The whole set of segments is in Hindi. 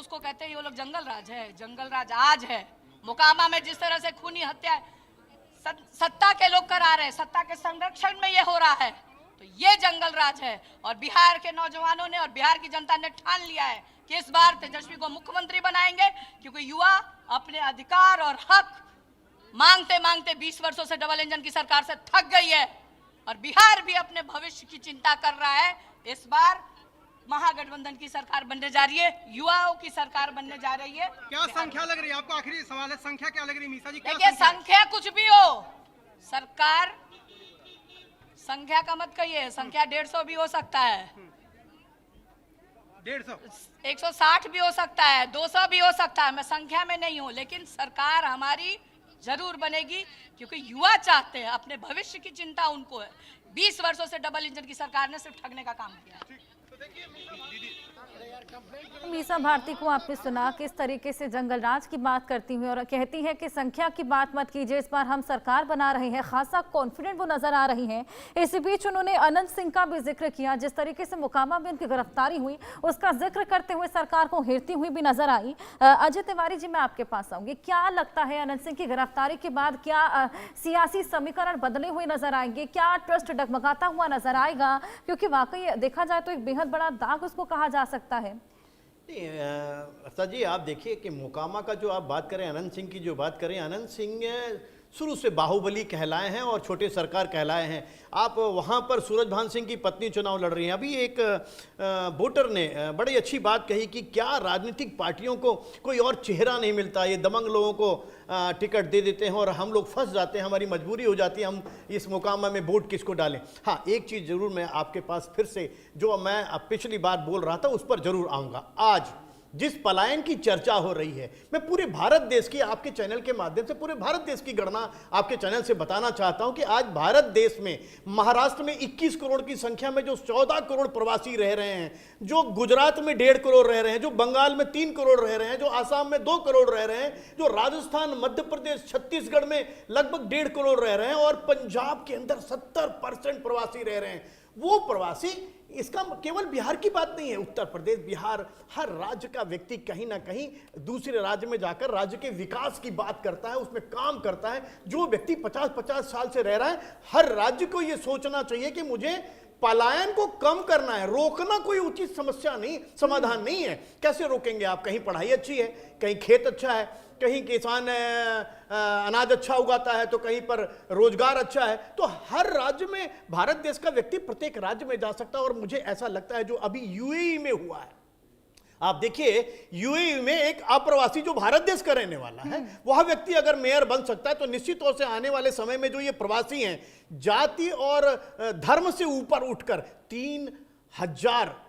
उसको कहते हैं ये लोग जंगल राज है। जंगल राज आज है। मोकामा में जिस तरह से खूनी हत्या सत्ता के लोग करा रहे हैं, सत्ता के संरक्षण में ये हो रहा है, तो ये जंगल राज है। और बिहार के नौजवानों ने और बिहार की जनता ने ठान लिया है कि इस बार तेजस्वी को मुख्यमंत्री बनाएंगे, क्योंकि युवा अपने अधिकार और हक मांगते मांगते 20 वर्षों से डबल इंजन की सरकार से थक गई है और बिहार भी अपने भविष्य की चिंता कर रहा है। इस बार महागठबंधन की सरकार बनने जा रही है, युवाओं की सरकार बनने जा रही है। क्या संख्या लग रही है आपको? आखिरी सवाल है, संख्या क्या लग रही है मीसा जी? देखिए, संख्या कुछ भी हो, सरकार संख्या का मत कहिए, संख्या 150 भी हो सकता है, 150 160 भी हो सकता है, 200 भी हो सकता है। मैं संख्या में नहीं हूं, लेकिन सरकार हमारी जरूर बनेगी, क्योंकि युवा चाहते हैं, अपने भविष्य की चिंता उनको है। 20 वर्षों से डबल इंजन की सरकार ने सिर्फ ठगने का काम किया। मीसा भारती को आपने सुना किस तरीके से जंगल राज की बात करती हुई और कहती है कि संख्या की बात मत कीजिए, इस बार हम सरकार बना रहे हैं, खासा कॉन्फिडेंट वो नजर आ रही हैं। इसी बीच उन्होंने अनंत सिंह का भी जिक्र किया, जिस तरीके से मोकामा में उनकी गिरफ्तारी हुई उसका जिक्र करते हुए सरकार को घेरती हुई भी नजर आई। अजय तिवारी जी, मैं आपके पास आऊंगी। क्या लगता है अनंत सिंह की गिरफ्तारी के बाद क्या सियासी समीकरण बदले हुए नजर आएंगे? क्या ट्रस्ट डगमगाता हुआ नजर आएगा? क्योंकि वाकई देखा जाए तो एक बेहद बड़ा दाग उसको कहा जा सकता है। सर जी, आप देखिए कि मोकामा का जो आप बात करें, अनंत सिंह की जो बात करें, अनंत सिंह शुरू से बाहुबली कहलाए हैं और छोटे सरकार कहलाए हैं। आप वहाँ पर सूरजभान सिंह की पत्नी चुनाव लड़ रही हैं। अभी एक वोटर ने बड़ी अच्छी बात कही कि क्या राजनीतिक पार्टियों को कोई और चेहरा नहीं मिलता, ये दबंग लोगों को टिकट दे देते हैं और हम लोग फंस जाते हैं, हमारी मजबूरी हो जाती है, हम इस मोकामा में वोट किसको डालें। हाँ, एक चीज़ ज़रूर मैं आपके पास फिर से, जो मैं पिछली बार बोल रहा था उस पर ज़रूर आऊँगा। आज जिस पलायन की चर्चा हो रही है, मैं पूरे भारत देश की, आपके चैनल के माध्यम से पूरे भारत देश की गणना आपके चैनल से बताना चाहता हूं कि आज भारत देश में महाराष्ट्र में 21 करोड़ की संख्या में जो 14 करोड़ प्रवासी रह रहे हैं, जो गुजरात में 1.5 करोड़ रह रहे हैं, जो बंगाल में 3 करोड़ रह रहे हैं, जो आसाम में 2 करोड़ रह रहे हैं, जो राजस्थान, मध्य प्रदेश, छत्तीसगढ़ में लगभग 1.5 करोड़ रह रहे हैं और पंजाब के अंदर 70% प्रवासी रह रहे हैं। वो प्रवासी, इसका केवल बिहार की बात नहीं है, उत्तर प्रदेश, बिहार, हर राज्य का व्यक्ति कहीं ना कहीं दूसरे राज्य में जाकर राज्य के विकास की बात करता है, उसमें काम करता है। जो व्यक्ति 50-50 साल से रह रहा है, हर राज्य को यह सोचना चाहिए कि मुझे पलायन को कम करना है। रोकना कोई उचित समस्या नहीं, समाधान नहीं है। कैसे रोकेंगे आप? कहीं पढ़ाई अच्छी है, कहीं खेत अच्छा है, कहीं किसान अनाज अच्छा उगाता है, तो कहीं पर रोजगार अच्छा है। तो हर राज्य में भारत देश का व्यक्ति प्रत्येक राज्य में जा सकता है। और मुझे ऐसा लगता है जो अभी यूएई में हुआ है, आप देखिए यूएई में एक अप्रवासी जो भारत देश का रहने वाला है, वह व्यक्ति अगर मेयर बन सकता है, तो निश्चित तौर से आने वाले समय में जो ये प्रवासी हैं, जाति और धर्म से ऊपर उठकर 3000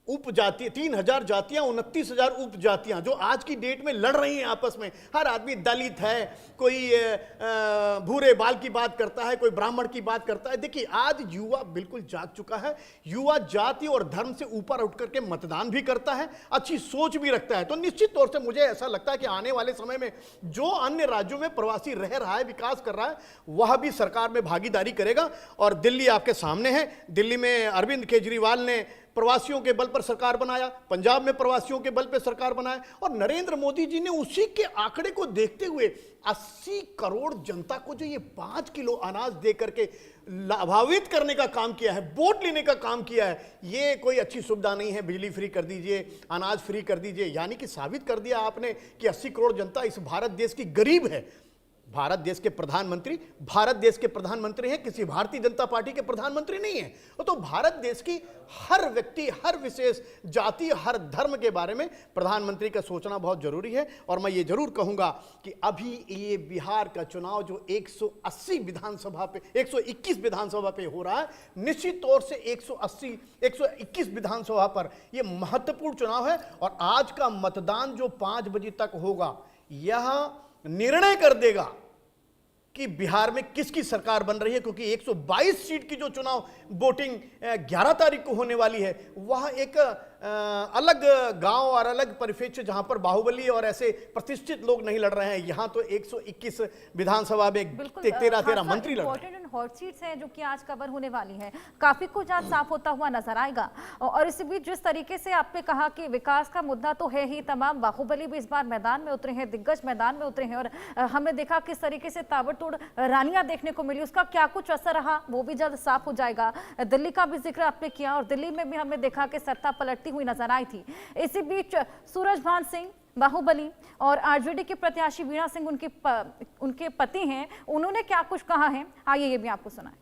उपजाति, 3000 जातियां, 29,000 उपजातियां जो आज की डेट में लड़ रही हैं आपस में। हर आदमी दलित है, कोई भूरे बाल की बात करता है, कोई ब्राह्मण की बात करता है। देखिए, आज युवा बिल्कुल जाग चुका है। युवा जाति और धर्म से ऊपर उठ करके मतदान भी करता है, अच्छी सोच भी रखता है। तो निश्चित तौर से मुझे ऐसा लगता है कि आने वाले समय में जो अन्य राज्यों में प्रवासी रह रहा है, विकास कर रहा है, वह भी सरकार में भागीदारी करेगा। और दिल्ली आपके सामने है, दिल्ली में अरविंद केजरीवाल ने प्रवासियों के बल पर सरकार बनाया, पंजाब में प्रवासियों के बल पर सरकार बनाया, और नरेंद्र मोदी जी ने उसी के आंकड़े को देखते हुए 80 करोड़ जनता को जो ये 5 किलो अनाज दे करके लाभान्वित करने का काम किया है, वोट लेने का काम किया है। ये कोई अच्छी सुविधा नहीं है। बिजली फ्री कर दीजिए, अनाज फ्री कर दीजिए, यानी कि साबित कर दिया आपने कि 80 करोड़ जनता इस भारत देश की गरीब है। भारत देश के प्रधानमंत्री भारत देश के प्रधानमंत्री हैं, किसी भारतीय जनता पार्टी के प्रधानमंत्री नहीं है। तो भारत देश की हर व्यक्ति, हर विशेष जाति, हर धर्म के बारे में प्रधानमंत्री का सोचना बहुत जरूरी है। और मैं ये जरूर कहूंगा कि अभी ये बिहार का चुनाव जो 180 विधानसभा पे, 121 विधानसभा पे हो रहा है, निश्चित तौर से 121 विधानसभा पर यह महत्वपूर्ण चुनाव है। और आज का मतदान जो 5 बजे तक होगा, यह निर्णय कर देगा कि बिहार में किसकी सरकार बन रही है। क्योंकि 122 सीट की जो चुनाव वोटिंग 11 तारीख को होने वाली है, वह एक अलग गांव और अलग परिप्रेक्ष्य जहां पर बाहुबली और ऐसे प्रतिष्ठित लोग नहीं लड़ रहे हैं, यहां तो 121 विधानसभा में 13 मंत्री लड़ रहे हैं। हॉट सीट्स हैं जो कि आज कवर होने वाली है, काफी कुछ आज साफ होता हुआ नजर आएगा। और इस बीच जिस तरीके से आपने कहा कि विकास का मुद्दा तो है ही, तमाम बाहुबली भी इस बार मैदान में उतरे हैं, दिग्गज मैदान में उतरे हैं, और हमने देखा किस तरीके से ताबड़तोड़ रैलियां देखने को मिली, उसका क्या कुछ असर रहा वो भी जल्द साफ हो जाएगा। दिल्ली का भी जिक्र आपने किया और दिल्ली में भी हमने देखा कि सत्ता पलटती हुई नजर आई थी। इसी बीच सूरजभान सिंह बाहुबली और आरजेडी के प्रत्याशी वीणा सिंह उनके पति हैं, उन्होंने क्या कुछ कहा है, आइए ये भी आपको सुनाएं।